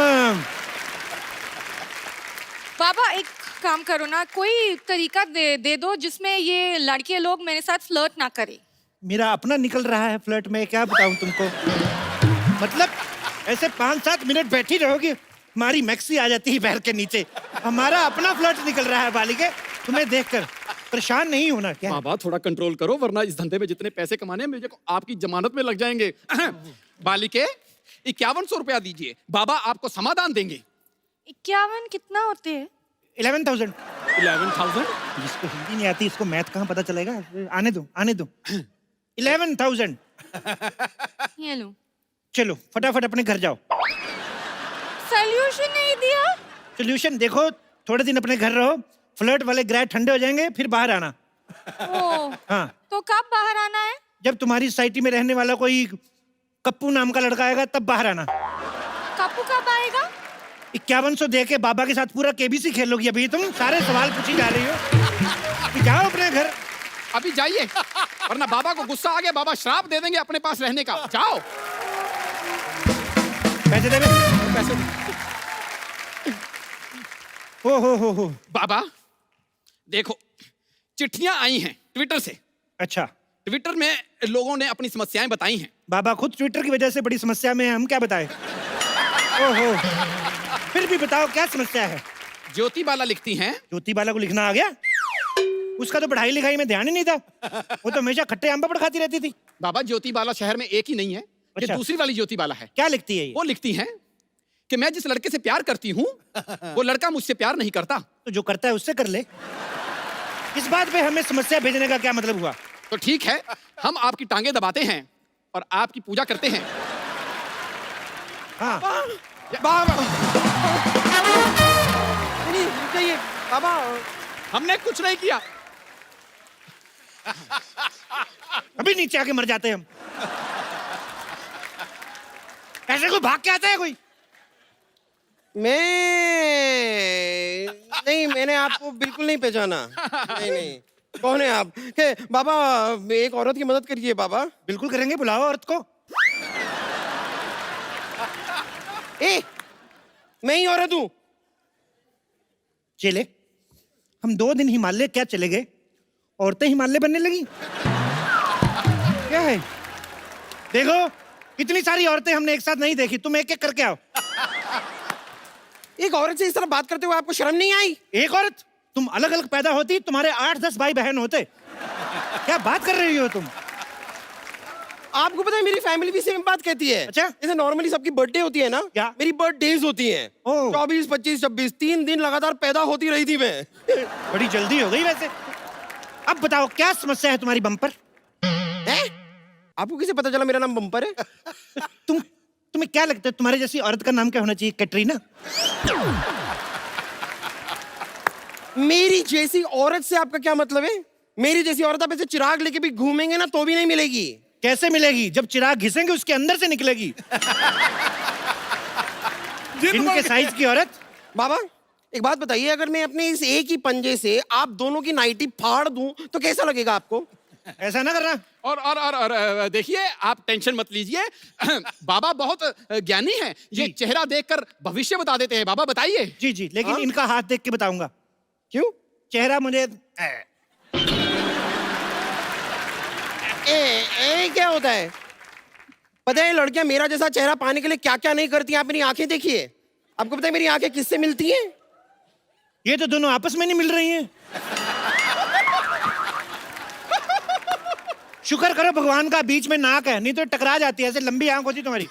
बाबा एक काम करो ना, कोई तरीका दे दो जिसमें ये लड़के लोग मेरे साथ फ्लर्ट ना करें। मेरा अपना निकल रहा है फ्लर्ट में, क्या बताऊं तुमको। मतलब ऐसे 5-7 मिनट बैठी रहोगी, हमारी मैक्सी आ जाती है पैर के नीचे। हमारा अपना फ्लर्ट निकल रहा है बालिके, तुम्हें देखकर परेशान नहीं होना क्या? बाबा थोड़ा कंट्रोल करो, वरना इस धंधे में जितने पैसे कमाने हैं मुझे आपकी जमानत में लग जाएंगे। बालिके 5100 रुपया दीजिए, बाबा आपको समाधान देंगे। 51 कितना होते हैं? 11,000। 11,000? जिसको हिंदी नहीं आती इसको मैथ कहाँ पता चलेगा? आने दो 11,000। ये लो। चलो फटाफट अपने घर जाओ। सॉल्यूशन नहीं दिया? सोल्यूशन देखो, थोड़े दिन अपने घर रहो, फ्लर्ट वाले ग्रह ठंडे हो जाएंगे, फिर बाहर आना। ओ, हाँ, तो कब बाहर आना है? जब तुम्हारी सोसाइटी में रहने वाला कोई कप्पू नाम का लड़का आएगा तब बाहर आना। कप्पू कब आएगा? 5100 दे के बाबा के साथ पूरा केबीसी खेलोगी। अभी तुम सारे सवाल पूछी जा रही हो। जाओ अपने घर। अभी जाइए, वरना बाबा को गुस्सा आ गया, बाबा श्राप दे देंगे अपने पास रहने का। जाओ। पैसे दे। पैसे हो। बाबा देखो, चिट्ठियां आई हैं ट्विटर से। अच्छा, ट्विटर में लोगों ने अपनी समस्याएं बताई हैं। बाबा खुद ट्विटर की वजह से बड़ी समस्या में है, हम क्या बताएं? ओहो, फिर भी बताओ क्या समस्या है? ज्योति बाला लिखती हैं। ज्योति बाला को लिखना आ गया? उसका तो पढ़ाई लिखाई में ध्यान ही नहीं था, वो तो हमेशा खट्टे आम पापड़ खाती रहती थी। बाबा ज्योति बाला शहर में एक ही नहीं है, ये अच्छा। दूसरी वाली ज्योति बाला है। क्या लिखती है ये? वो लिखती हैं कि मैं जिस लड़के से प्यार करती हूँ वो लड़का मुझसे प्यार नहीं करता। तो जो करता है उससे कर ले। इस बात पे हमें समस्या भेजने का क्या मतलब हुआ? तो ठीक है, हम आपकी टांगे दबाते हैं और आपकी पूजा करते हैं। हाँ, बाबा हमने कुछ नहीं किया। अभी नीचे आके मर जाते हैं हम। ऐसे कोई भाग के आता है कोई? नहीं, मैंने आपको बिल्कुल नहीं पहचाना। नहीं, कौन है आप? के बाबा एक औरत की मदद करिए बाबा। बिल्कुल करेंगे, बुलाओ औरत को। मैं ही औरत हूँ। चले, हम 2 दिन हिमालय क्या चले गए, औरतें हिमालय बनने लगी। क्या है? देखो, इतनी सारी औरतें हमने एक साथ नहीं देखी, तुम एक एक करके आओ। एक औरत से इस तरह बात करते हुए आपको शर्म नहीं आई? एक औरत? तुम अलग अलग पैदा होती, तुम्हारे 8-10 भाई बहन होते। क्या बात कर रही हो तुम? आपको पता है मेरी फैमिली भी सेम बात कहती है। अच्छा? जैसे नॉर्मली सबकी बर्थडे होती है ना, क्या? मेरी बर्थडेज होती हैं। 24, 25, 26 3 दिन लगातार पैदा होती रही थी मैं। बड़ी जल्दी हो गई वैसे। अब बताओ क्या समस्या है तुम्हारी बम्पर? आपको कैसे पता चला मेरा नाम बम्पर है? तुम्हें क्या लगता है तुम्हारे जैसी औरत का नाम क्या होना चाहिए? कैटरीना? मेरी जैसी औरत से आपका क्या मतलब है? मेरी जैसी औरत आप ऐसे चिराग लेके भी घूमेंगे ना तो भी नहीं मिलेगी। कैसे मिलेगी? जब चिराग घिसेंगे उसके अंदर से निकलेगी। जिनके साइज की औरत। बाबा एक बात बताइए, अगर मैं अपने इस एक ही पंजे से आप दोनों की नाइटी फाड़ दूं तो कैसा लगेगा आपको? ऐसा ना करना। और देखिए, आप टेंशन मत लीजिए। बाबा बहुत ज्ञानी हैं, ये चेहरा देखकर भविष्य बता देते हैं। बाबा बताइए। जी, लेकिन इनका हाथ देख के बताऊंगा। क्यों? चेहरा मुझे क्या होता है? पता है लड़कियां मेरा जैसा चेहरा पाने के लिए क्या क्या नहीं करती? आप मेरी आंखें देखिए। आपको पता है मेरी आंखें किससे मिलती हैं? ये तो दोनों आपस में नहीं मिल रही हैं। शुक्र करो भगवान का बीच में नाक है, नहीं तो टकरा जाती है। ऐसे लंबी आंख होती तुम्हारी।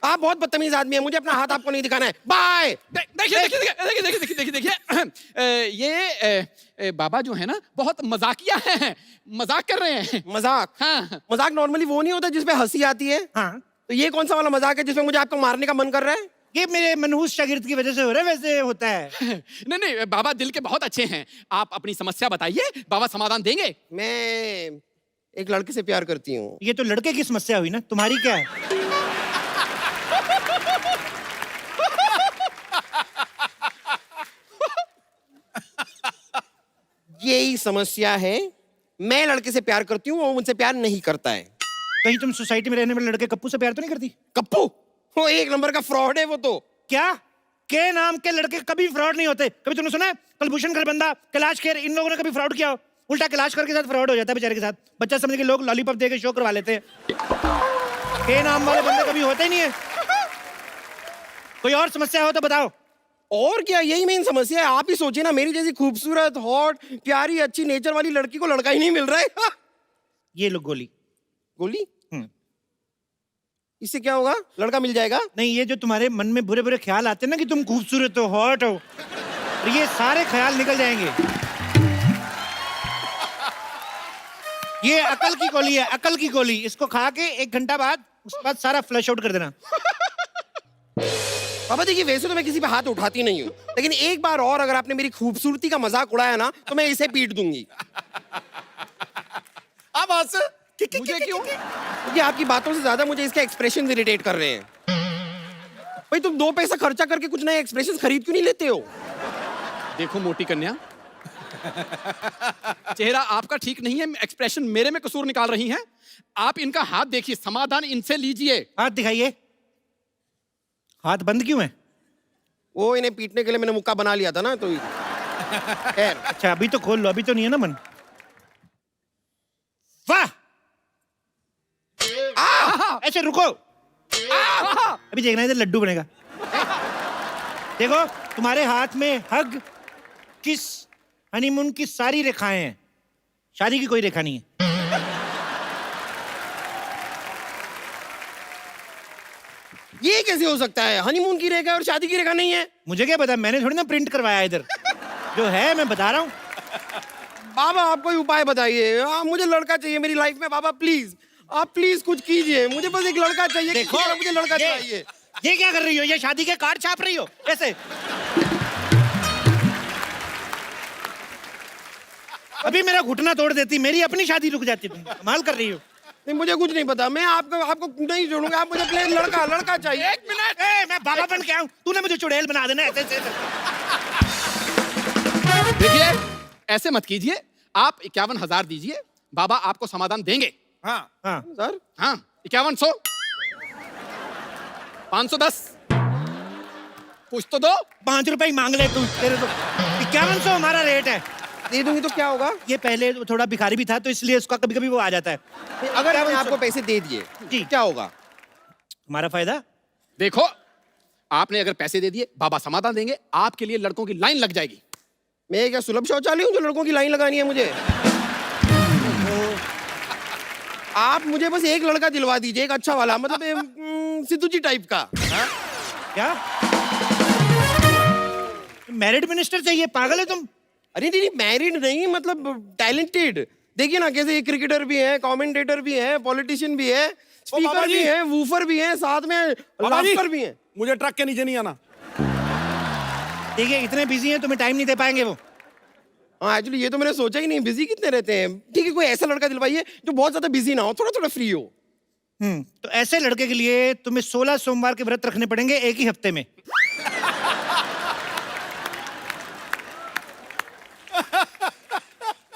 आप बहुत बदतमीज आदमी हैं, मुझे अपना हाथ आपको नहीं दिखाना है। बाय। देखिए, ये बाबा जो है ना बहुत मजाकिया हैं, मजाक कर रहे हैं। मजाक? हाँ। मजाक नॉर्मली वो नहीं होता जिसपे हंसी आती है। हाँ। तो ये कौन सा वाला मजाक है जिसमें मुझे आपको मारने का मन कर रहा है? ये मेरे मनहूस शागिर्द की वजह से हो रहा है, वैसे होता है। नहीं, बाबा दिल के बहुत अच्छे हैं। आप अपनी समस्या बताइए, बाबा समाधान देंगे। मैं एक लड़के से प्यार करती हूँ। ये तो लड़के की समस्या हुई ना, तुम्हारी क्या है? यही समस्या है, मैं लड़के से प्यार करती हूँ, वो मुझसे प्यार नहीं करता है। कहीं तुम सोसाइटी में रहने वाले लड़के कप्पू से प्यार तो नहीं करती? कप्पू वो एक नंबर का फ्रॉड है वो तो। क्या? के नाम के लड़के कभी फ्रॉड नहीं होते। कभी तुमने सुना है कुलभूषण खरबंदा, कैलाश खेर, इन लोगों ने कभी फ्रॉड किया हो? उल्टा कैलाश खेर के साथ फ्रॉड हो जाता है बेचारे के साथ। बच्चा समझ के लोग लॉलीपॉप दे के शो करवा लेते हैं। के नाम वाले बंदे कभी होते ही नहीं है। कोई और समस्या हो तो बताओ। और क्या, यही मेन समस्या है। आप ही सोचिए ना, मेरी जैसी खूबसूरत, हॉट, प्यारी, अच्छी नेचर वाली लड़की को लड़का ही नहीं मिल रहा है। ये लो गोली। गोली? इससे क्या होगा? लड़का मिल जाएगा? नहीं, ये जो तुम्हारे मन में बुरे बुरे ख्याल आते हैं ना कि तुम खूबसूरत हो, हॉट हो, और ये सारे ख्याल निकल जाएंगे। ये अकल की गोली है, अकल की गोली। इसको खा के 1 घंटा बाद, उसके बाद सारा फ्लश आउट कर देना। पापा देखिए, वैसे तो मैं किसी पे हाथ उठाती नहीं हूँ, लेकिन एक बार और अगर आपने मेरी खूबसूरती का मजाक उड़ाया ना, तो मैं इसे पीट दूंगी। अब हंस। मुझे क्यों? क्योंकि आपकी बातों से ज्यादा मुझे इसके एक्सप्रेशन इरिटेट कर रहे हैं। भाई तुम 2 पैसा खर्चा करके कुछ नए एक्सप्रेशन खरीद क्यों नहीं लेते हो? देखो मोटी कन्या, चेहरा आपका ठीक नहीं है, एक्सप्रेशन मेरे में कसूर निकाल रही हैं। आप इनका हाथ देखिए, समाधान इनसे लीजिए। हाथ दिखाइए। हाथ बंद क्यों है? वो इन्हें पीटने के लिए मैंने मुक्का बना लिया था ना, तो खैर। अच्छा, अभी तो खोल लो, अभी तो नहीं है ना मन। वाह! ऐसे रुको। अभी देखना, इधर लड्डू बनेगा। देखो, तुम्हारे हाथ में हग, किस, हनीमून की सारी रेखाएं हैं। शादी की कोई रेखा नहीं है। ये कैसे हो सकता है? हनीमून की रेखा और शादी की रेखा नहीं है? मुझे क्या पता, मैंने थोड़ी ना प्रिंट करवाया इधर। जो है मैं बता रहा हूँ। बाबा आप कोई उपाय बताइए। मुझे लड़का चाहिए मेरी लाइफ में। बाबा प्लीज, आप प्लीज कुछ कीजिए। मुझे बस एक लड़का चाहिए। देखो, मुझे लड़का चाहिए। ये क्या कर रही हो? ये शादी के कार्ड छाप रही हो कैसे? अभी मेरा घुटना तोड़ देती, मेरी अपनी शादी रुक जाती। तुम कमाल कर रही हो। नहीं, मुझे कुछ नहीं पता। मैं आपको नहीं छोड़ूंगा। आप मुझे प्लीज लड़का चाहिए। 1 मिनट। मैं बाबा बन के आऊं, तूने मुझे चुड़ैल बना देना ऐसे ऐसे। देखिए, ऐसे मत कीजिए। आप 51,000 दीजिए, बाबा आपको समाधान देंगे। हाँ हाँ सर। हाँ, 5100, 510, कुछ तो दो। 5 रुपए ही मांग ले तू। तेरे तो 5100 हमारा रेट है। दे दूंगी तो क्या होगा? ये पहले थोड़ा भिखारी भी था, तो इसलिए उसका कभी कभी वो आ जाता है। अगर मैंने आपको पैसे दे दिए जी, क्या होगा? हमारा फायदा। देखो, आपने अगर पैसे दे दिए, बाबा समाधान देंगे। आपके लिए लड़कों की लाइन लग जाएगी। मैं क्या सुलभ शौचालय हूँ जो लड़कों की लाइन लगानी है मुझे? आप मुझे बस एक लड़का दिलवा दीजिए, एक अच्छा वाला, मतलब सिद्धू जी टाइप का। क्या मैरिड मिनिस्टर चाहिए? पागल है तुम? अरे नहीं, मैरिड नहीं, मतलब टैलेंटेड। देखिए ना, कैसे क्रिकेटर भी है, कमेंटेटर भी है, पॉलिटिशियन भी है, स्पीकर भी है, वूफर भी है, साथ में लाफ्टर भी है। मुझे ट्रक के नीचे नहीं आना। देखिए, इतने बिजी हैं, तुम्हें टाइम नहीं दे पाएंगे वो। हाँ, एक्चुअली ये तो मैंने सोचा ही नहीं, बिजी कितने रहते हैं। ठीक है, कोई ऐसा लड़का दिलवाइए जो बहुत ज्यादा बिजी ना हो, थोड़ा थोड़ा फ्री हो। तो ऐसे लड़के के लिए तुम्हें 16 सोमवार के व्रत रखने पड़ेंगे एक ही हफ्ते में।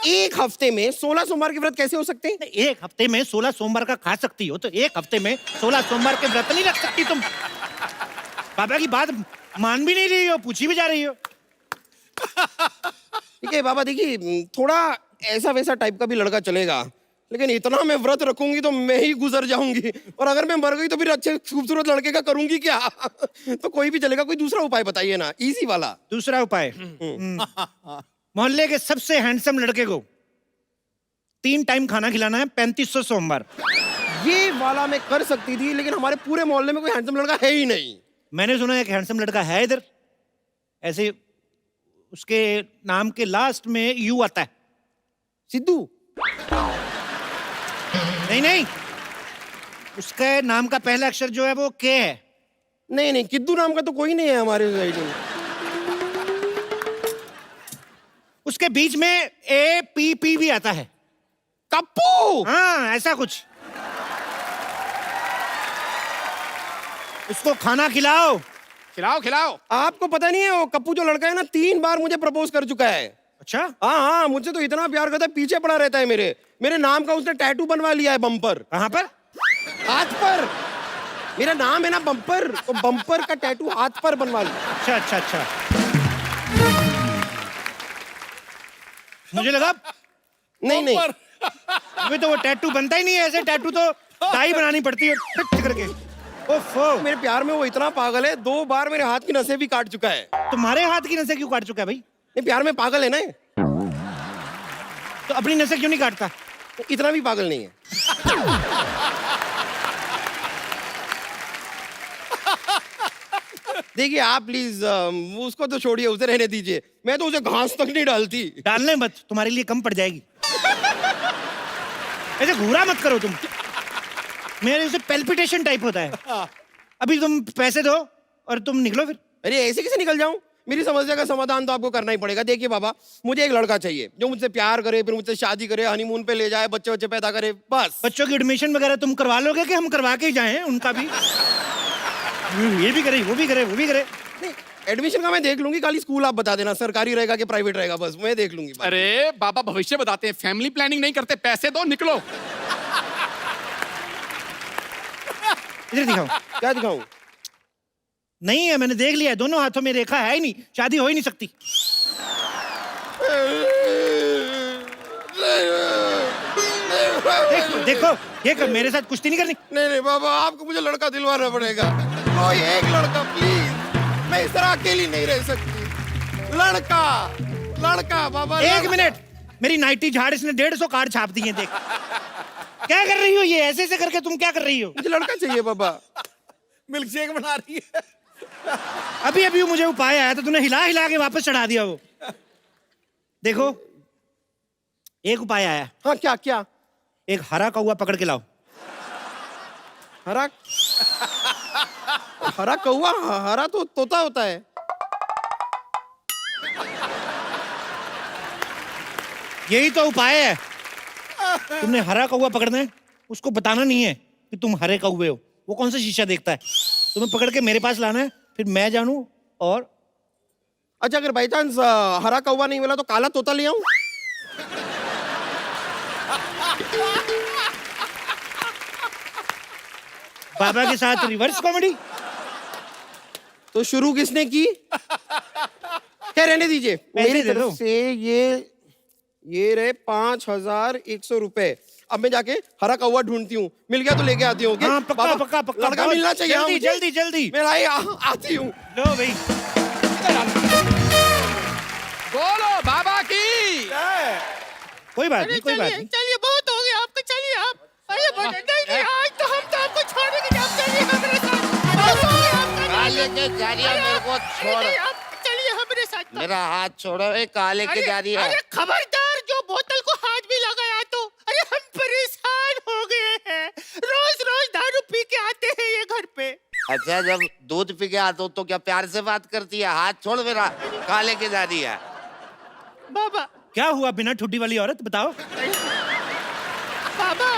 एक हफ्ते में 16 सोमवार के व्रत कैसे हो सकते हैं? एक हफ्ते में 16 सोमवार का खा सकती हो, तो एक हफ्ते में 16 सोमवार के व्रत नहीं रख सकती तुम। बाबा की बात मान भी नहीं रही हो, पूछी भी जा रही हो। ठीक है बाबा, देखिए थोड़ा ऐसा वैसा टाइप का भी लड़का चलेगा, लेकिन इतना मैं व्रत रखूंगी तो मैं ही गुजर जाऊंगी, और अगर मैं मर गई तो फिर अच्छे खूबसूरत लड़के का करूंगी क्या? तो कोई भी चलेगा। कोई दूसरा उपाय बताइए ना, इजी वाला। दूसरा उपाय, मोहल्ले के सबसे हैंडसम लड़के को 3 टाइम खाना खिलाना है 3500 सोमवार। ये वाला मैं कर सकती थी, लेकिन हमारे पूरे मोहल्ले में कोई हैंडसम लड़का है ही नहीं। मैंने सुना है एक हैंडसम लड़का है इधर, ऐसे उसके नाम के लास्ट में यू आता है। सिद्धू? नहीं नहीं, उसके नाम का पहला अक्षर जो है वो के है। नहीं नहीं, किद्दू नाम का तो कोई नहीं है हमारे सोसाइटी में। उसके बीच में ए पी पी भी आता है। कप्पू? हाँ, ऐसा कुछ। उसको खाना खिलाओ। खिलाओ खिलाओ। आपको पता नहीं है, वो कप्पू जो लड़का है ना, 3 बार मुझे प्रपोज कर चुका है। अच्छा, हाँ हाँ, मुझसे तो इतना प्यार करता है, पीछे पड़ा रहता है मेरे नाम का उसने टैटू बनवा लिया है बम्पर, कहाँ पर? हाथ पर। मेरा नाम है ना बम्पर, तो बम्पर का टैटू हाथ पर बनवा लिया। अच्छा अच्छा अच्छा, मुझे लगा नहीं नहीं, अभी तो वो टैटू बनता ही नहीं है, ऐसे टैटू तो डाई बनानी पड़ती है फिट करके। ओफो, मेरे प्यार में वो इतना पागल है, 2 बार मेरे हाथ की नसें भी काट चुका है। तुम्हारे हाथ की नसें क्यों काट चुका है भाई? नहीं, प्यार में पागल है ना ये। तो अपनी नसें क्यों नहीं काटता? इतना भी पागल नहीं है। देखिए आप प्लीज उसको तो छोड़िए, उसे रहने दीजिए। मैं तो उसे घास तक नहीं डालती। डालने मत, तुम्हारे लिए कम पड़ जाएगी। ऐसे घूरा मत करो तुम, मेरे उसे पेल्पिटेशन टाइप होता है। अभी तुम पैसे दो और तुम निकलो फिर। अरे ऐसे कैसे निकल जाऊं? मेरी समस्या का समाधान तो आपको करना ही पड़ेगा। देखिए बाबा, मुझे एक लड़का चाहिए जो मुझसे प्यार करे, फिर मुझसे शादी करे, हनीमून पे ले जाए, बच्चे बच्चे पैदा करे, बस। बच्चों की एडमिशन वगैरह तुम करवा लोगे कि हम करवा के ही जाएं उनका भी? ये भी करे, वो भी करे, वो भी करे। नहीं, एडमिशन का मैं देख लूंगी, खाली स्कूल आप बता देना, सरकारी रहेगा कि प्राइवेट रहेगा, बस मैं देख लूंगी। अरे बाबा भविष्य बताते हैं, फैमिली प्लानिंग नहीं करते, पैसे दो निकलो। इधर दिखाओ। क्या दिखाऊं? नहीं है, मैंने देख लिया है, दोनों हाथों में रेखा है ही नहीं, शादी हो ही नहीं सकती। देखो देखो, ये कर, मेरे साथ कुश्ती नहीं करनी। नहीं नहीं बाबा, आपको मुझे लड़का दिलवाना पड़ेगा, कोई एक लड़का प्लीज। मैं इस तरह अकेली नहीं रह सकती। लड़का लड़का बाबा। एक मिनट, मेरी नाइटी झाड़, इसने 150 कार्ड छाप दिए, देख। क्या कर रही हो ये? ऐसे ऐसे करके तुम क्या कर रही हो? मुझे लड़का चाहिए बाबा। मिल्क शेक बना रही है। अभी अभी मुझे उपाय आया तो तूने हिला हिला के वापस चढ़ा दिया वो। देखो, एक उपाय आया। हाँ, क्या क्या? एक हरा कौवा पकड़ के लाओ। हरा हरा कौवा? हरा तो तोता होता है। यही तो उपाय है। तुमने हरा कौवा पकड़ना है, उसको बताना नहीं है कि तुम हरे कौवे हो। वो कौन सा शीशा देखता है? तुम्हें पकड़ के मेरे पास लाना है, फिर मैं जानूं। और अच्छा, अगर बाई चांस हरा कौवा नहीं मिला तो काला तोता ले आऊं? बाबा के साथ रिवर्स कॉमेडी। तो शुरू किसने की? क्या, रहने दीजिए। मेरी दे दो। तरफ से ये रहे 5100 रुपए। अब मैं जाके हरा कौवा ढूंढती हूँ, मिल गया तो लेके आती हूँ। हाँ, पक्का पक्का पक्का। लड़का मिलना चाहिए। जल्दी मुझे। जल्दी जल्दी। मैं आती हूँ। लो भाई, बोलो बाबा की। कोई बात नहीं, कोई बात नहीं। चलिए, बहुत हो गया आपका, चलिए आप। अरे नहीं, आज तो हम तो आपको छोड़ेंगे, आप चलिए हमारे साथ। बहुत हो गया आपका। काले के जा रही है, मेरे को छोड़। नहीं, आप चलिए हमारे साथ। मेरा हाथ छोड़ो, ए काले के जा रही है। अरे खबरदार, जो बोतल को हाथ भी लगाया तो। अरे हम परेशान हो गए हैं, रोज रोज दारू पी के आते हैं ये घर पे। अच्छा, जब दूध पी के आता हूँ तो क्या प्यार से बात करती है? हाथ छोड़ मेरा, काले के जा रही है। बाबा, क्या हुआ बिना ठुड्डी वाली औरत, बताओ। बाबा,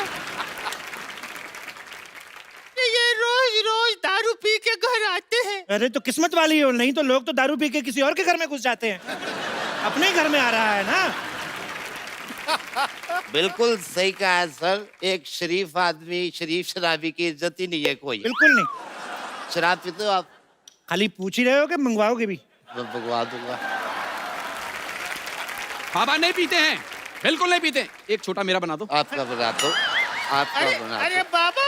ये रोज रोज दारू पी के घर आते हैं। अरे तो किस्मत वाली हो, नहीं तो लोग तो दारू पी के किसी और के घर में घुस जाते हैं। अपने घर में आ रहा है ना। बिल्कुल सही कहा है सर। एक शरीफ आदमी शरीफ शराबी की इज्जत ही नहीं है कोई। बिल्कुल नहीं। शराब पीते हो आप? खाली पूछ ही रहे हो कि मंगवाओगे भी? मैं भगवा दूंगा। बाबा नहीं पीते हैं, बिल्कुल नहीं पीते। एक छोटा मेरा बना दो। आपका बना दो, आपका बना अरे दो। बाबा,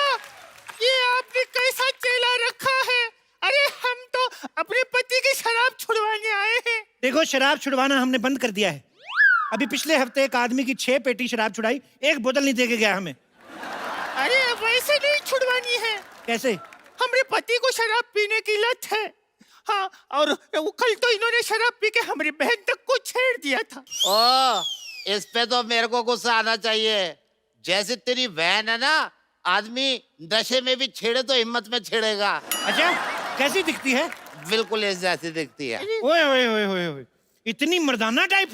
ये आपने कैसा चेला रखा है? अरे हम तो अपने पति की शराब छुड़वाने आए हैं। देखो, शराब छुड़वाना हमने बंद कर दिया है। अभी पिछले हफ्ते एक आदमी की 6 पेटी शराब छुड़ाई, 1 बोतल नहीं दे के गया हमें। अरे वैसे नहीं छुड़वानी है। कैसे? हमारे पति को शराब पीने की लत है। हाँ, और कल तो इन्होंने शराब पी के हमारी बहन तक को छेड़ दिया था। ओ, इस पे तो मेरे को गुस्सा आना चाहिए। जैसे तेरी बहन है ना, आदमी नशे में भी छेड़े तो हिम्मत में छेड़ेगा। अच्छा, कैसी दिखती है? बिल्कुल ऐसी दिखती है। ओए ओए ओए ओए ओए, इतनी मर्दाना टाइप।